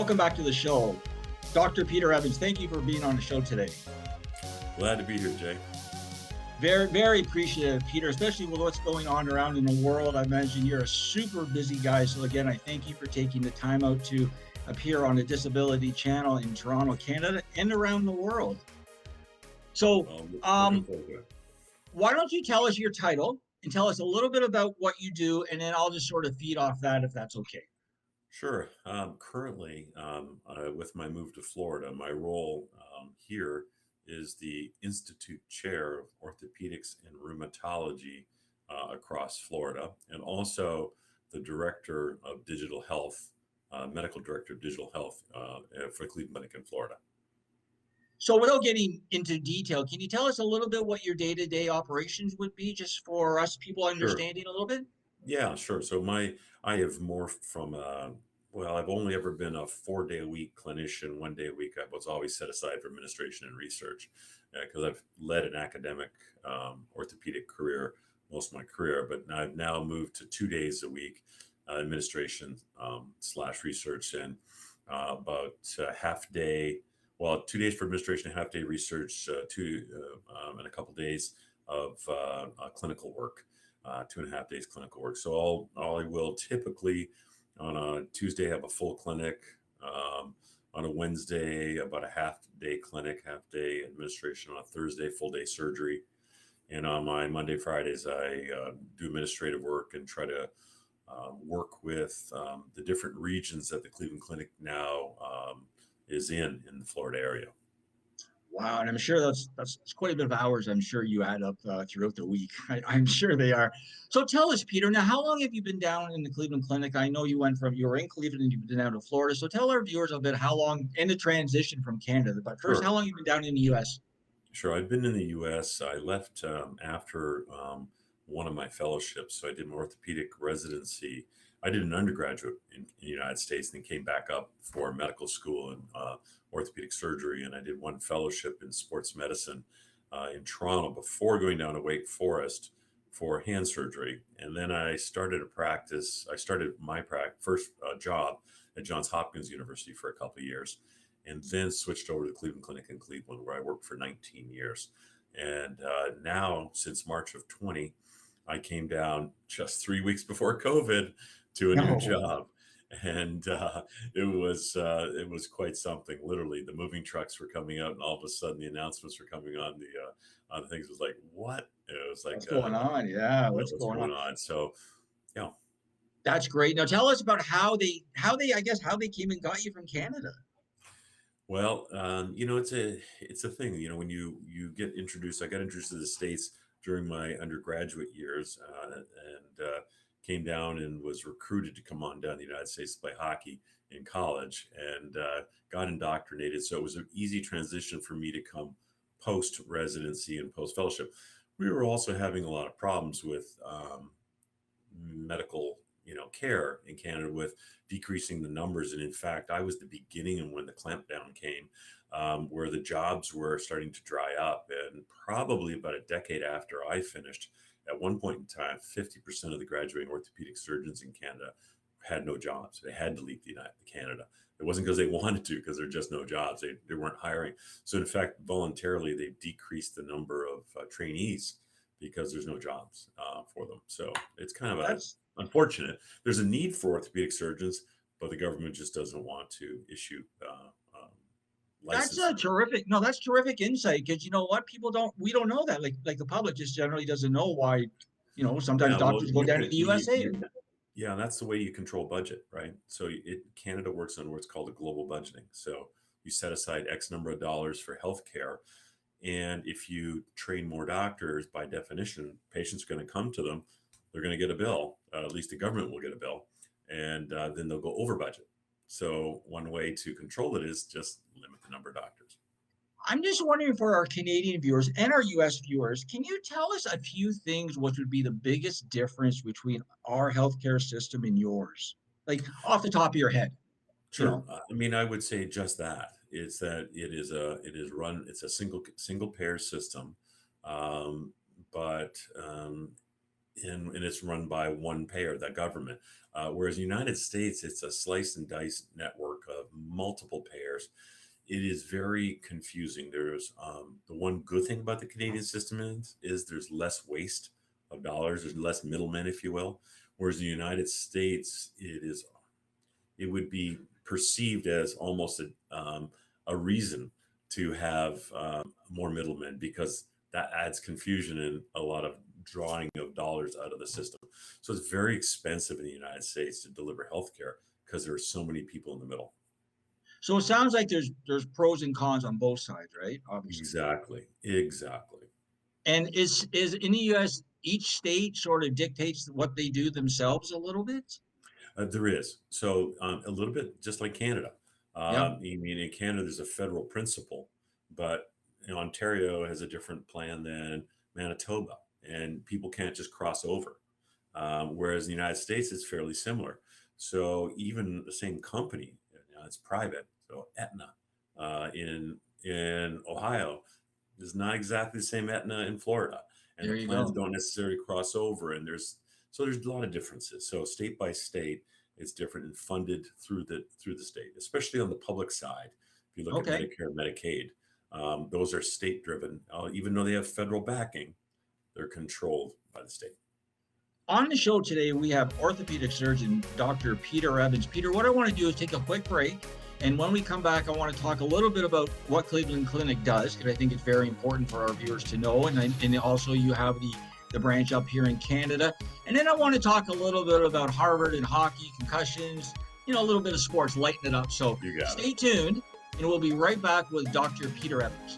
welcome back to the show. Dr. Peter Evans, thank you for being on the show today. Glad to be here, Jay. Very, very appreciative, Peter, especially with what's going on around in the world. I imagine you're a super busy guy. So again, I thank you for taking the time out to appear on the Disability Channel in Toronto, Canada, and around the world. So why don't you tell us your title and tell us a little bit about what you do, and then I'll just sort of feed off that if that's okay. Sure. Currently, with my move to Florida, my role here is the Institute Chair of Orthopedics and Rheumatology across Florida, and also the Director of Digital Health, Medical Director of Digital Health for Cleveland Clinic in Florida. So without getting into detail, can you tell us a little bit what your day-to-day operations would be, just for us people understanding a little bit? Yeah, sure. So I have morphed from I've only ever been a 4-day-a-week clinician. 1 day a week I was always set aside for administration and research because I've led an academic orthopedic career most of my career, but I've now moved to 2 days a week administration slash research, and about half day. Well, 2 days for administration, a half day research, and a couple days of clinical work. 2.5 days clinical work. So I will typically on a Tuesday have a full clinic, on a Wednesday about a half day clinic, half day administration, on a Thursday full day surgery, and on my Monday Fridays I do administrative work and try to work with the different regions that the Cleveland Clinic now is in the Florida area. Wow, and I'm sure that's quite a bit of hours. I'm sure you add up throughout the week. I'm sure they are. So tell us, Peter. Now, how long have you been down in the Cleveland Clinic? I know you were in Cleveland and you've been down to Florida. So tell our viewers a bit how long in the transition from Canada. But first, Sure. How long have you been down in the U.S.? Sure. I've been in the U.S. I left after one of my fellowships. So I did an orthopedic residency. I did an undergraduate in the United States and then came back up for medical school and orthopedic surgery. And I did one fellowship in sports medicine in Toronto before going down to Wake Forest for hand surgery. And then I started I started my first job at Johns Hopkins University for a couple of years, and then switched over to the Cleveland Clinic in Cleveland, where I worked for 19 years. And now, since March of 20, I came down just 3 weeks before COVID to a new job. And it was quite something. Literally, the moving trucks were coming out, and all of a sudden, the announcements were coming on the things. It was like, what? It was like, what's going on? Yeah, what's going on? So, yeah. That's great. Now tell us about how they came and got you from Canada. Well, it's a thing. When you get introduced, I got introduced to the States during my undergraduate years, and came down and was recruited to come on down to the United States to play hockey in college, and got indoctrinated. So it was an easy transition for me to come post residency and post fellowship. We were also having a lot of problems with medical care in Canada, with decreasing the numbers. And in fact, I was the beginning of when the clampdown came, where the jobs were starting to dry up. And probably about a decade after I finished, at one point in time, 50% of the graduating orthopedic surgeons in Canada had no jobs. They had to leave Canada. It wasn't because they wanted to, because there are just no jobs. They weren't hiring. So in fact, voluntarily, they've decreased the number of trainees because there's no jobs for them. So it's kind of unfortunate. There's a need for orthopedic surgeons, but the government just doesn't want to issue licenses. That's terrific insight, because you know what, we don't know that, like the public just generally doesn't know why, sometimes doctors go down to the USA. Yeah, and that's the way you control budget, right? So Canada works on what's called a global budgeting. So you set aside X number of dollars for healthcare, and if you train more doctors, by definition, patients are going to come to them. They're going to get a bill. At least the government will get a bill, and then they'll go over budget. So one way to control it is just limit the number of doctors. I'm just wondering, for our Canadian viewers and our U.S. viewers, can you tell us a few things what would be the biggest difference between our healthcare system and yours, like off the top of your head? Sure. I mean, I would say just that. It's that it's a single payer system, but and it's run by one payer, the government. Whereas in the United States, it's a slice and dice network of multiple payers, it is very confusing. There's the one good thing about the Canadian system is there's less waste of dollars. There's less middlemen, if you will. Whereas in the United States, it would be perceived as almost a reason to have more middlemen, because that adds confusion and a lot of drawing of dollars out of the system. So it's very expensive in the United States to deliver healthcare because there are so many people in the middle. So it sounds like there's pros and cons on both sides, right? Obviously. Exactly. And is in the U.S. each state sort of dictates what they do themselves a little bit? There is. So a little bit just like Canada. Yeah, I mean, in Canada, there's a federal principle, but Ontario has a different plan than Manitoba, and people can't just cross over. Whereas in the United States, it's fairly similar. So even the same company, it's private. So Aetna in Ohio is not exactly the same Aetna in Florida, and there the you plans go. don't necessarily cross over. And there's a lot of differences. So state by state, it's different and funded through the state, especially on the public side. If you look at Okay. Medicare, Medicaid, those are state driven. Even though they have federal backing, they're controlled by the state. On the show today, we have orthopedic surgeon Dr. Peter Evans. Peter, what I want to do is take a quick break. And when we come back, I want to talk a little bit about what Cleveland Clinic does, because I think it's very important for our viewers to know. And also you have the branch up here in Canada. And then I want to talk a little bit about Harvard and hockey, concussions, a little bit of sports, lighten it up. So You got it. stay tuned, and we'll be right back with Dr. Peter Evans.